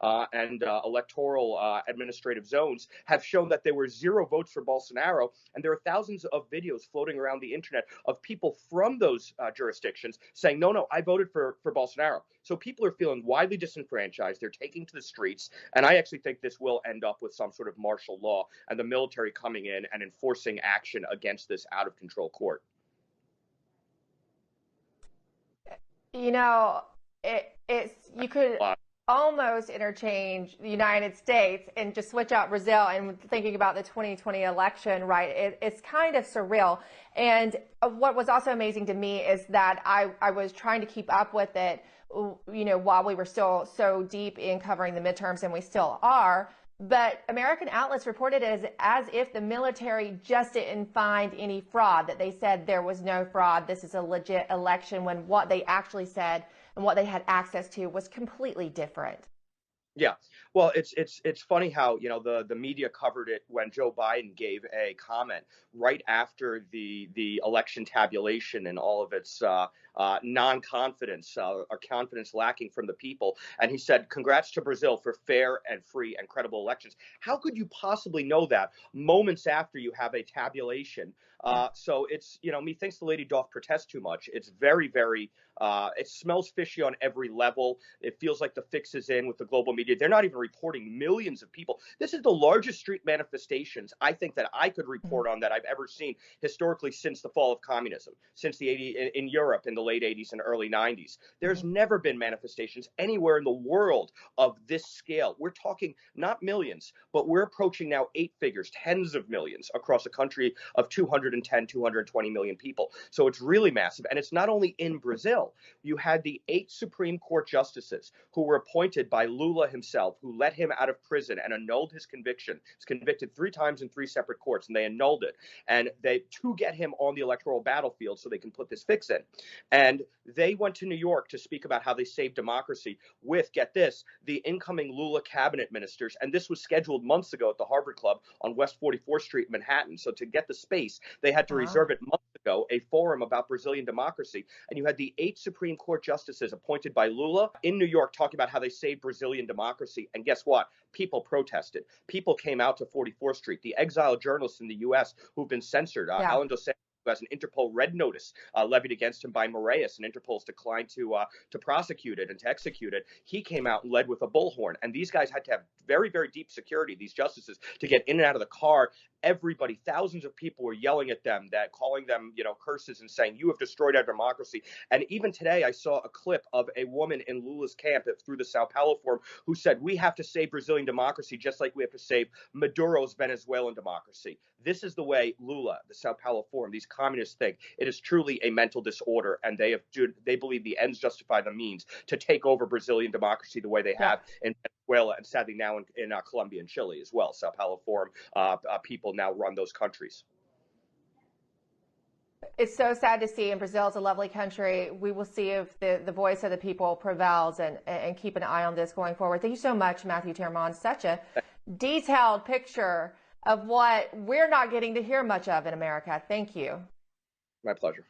and electoral administrative zones have shown that there were 0 votes for Bolsonaro. And there are thousands of videos floating around the internet of people from those jurisdictions saying, no, I voted for Bolsonaro. So people are feeling widely disenfranchised. They're taking to the streets. And I actually think this will end up with some sort of martial law and the military coming in and enforcing action against this out of control court. You know, it's you could almost interchange the United States and just switch out Brazil and thinking about the 2020 election, right? It's kind of surreal. And what was also amazing to me is that I was trying to keep up with it, you know, while we were still so deep in covering the midterms, and we still are. But American outlets reported it as if the military just didn't find any fraud, that they said there was no fraud, this is a legit election, when what they actually said and what they had access to was completely different. Yeah. Well, it's funny how, you know, the media covered it when Joe Biden gave a comment right after the election tabulation and all of its non-confidence or confidence lacking from the people. And he said, congrats to Brazil for fair and free and credible elections. How could you possibly know that moments after you have a tabulation? So it's, you know, methinks the lady doth protest too much. It's very, very, it smells fishy on every level. It feels like the fix is in with the global media. They're not even reporting millions of people. This is the largest street manifestations I think that I could report on that I've ever seen historically since the fall of communism, since the 80s in Europe in the late 80s and early 90s. There's never been manifestations anywhere in the world of this scale. We're talking not millions, but we're approaching now 8 figures, tens of millions across a country of 210, 220 million people. So it's really massive. And it's not only in Brazil. You had the 8 Supreme Court justices who were appointed by Lula himself, who let him out of prison and annulled his conviction. He's convicted 3 times in 3 separate courts, and they annulled it. And they to get him on the electoral battlefield so they can put this fix in. And they went to New York to speak about how they saved democracy with, get this, the incoming Lula cabinet ministers. And this was scheduled months ago at the Harvard Club on West 44th Street in Manhattan. So to get the space, they had to reserve it months ago, a forum about Brazilian democracy. And you had the 8 Supreme Court justices appointed by Lula in New York talking about how they saved Brazilian democracy. And guess what? People protested. People came out to 44th Street. The exiled journalists in the U.S. who've been censored, Alan Dos Santos, who has an Interpol red notice levied against him by Moraes, and Interpol's declined to prosecute it and to execute it. He came out and led with a bullhorn. And these guys had to have very, very deep security, these justices, to get in and out of the car. Everybody, thousands of people were yelling at them, that calling them, you know, curses and saying, you have destroyed our democracy. And even today, I saw a clip of a woman in Lula's camp through the Sao Paulo Forum who said, we have to save Brazilian democracy just like we have to save Maduro's Venezuelan democracy. This is the way Lula, the Sao Paulo Forum, these communists think. It is truly a mental disorder, and they believe the ends justify the means to take over Brazilian democracy the way they have in Venezuela, and sadly now in Colombia and Chile as well. Sao Paulo Forum people now run those countries. It's so sad to see, and Brazil is a lovely country. We will see if the voice of the people prevails, and keep an eye on this going forward. Thank you so much, Matthew Tiermont. Such a detailed picture of what we're not getting to hear much of in America. Thank you. My pleasure.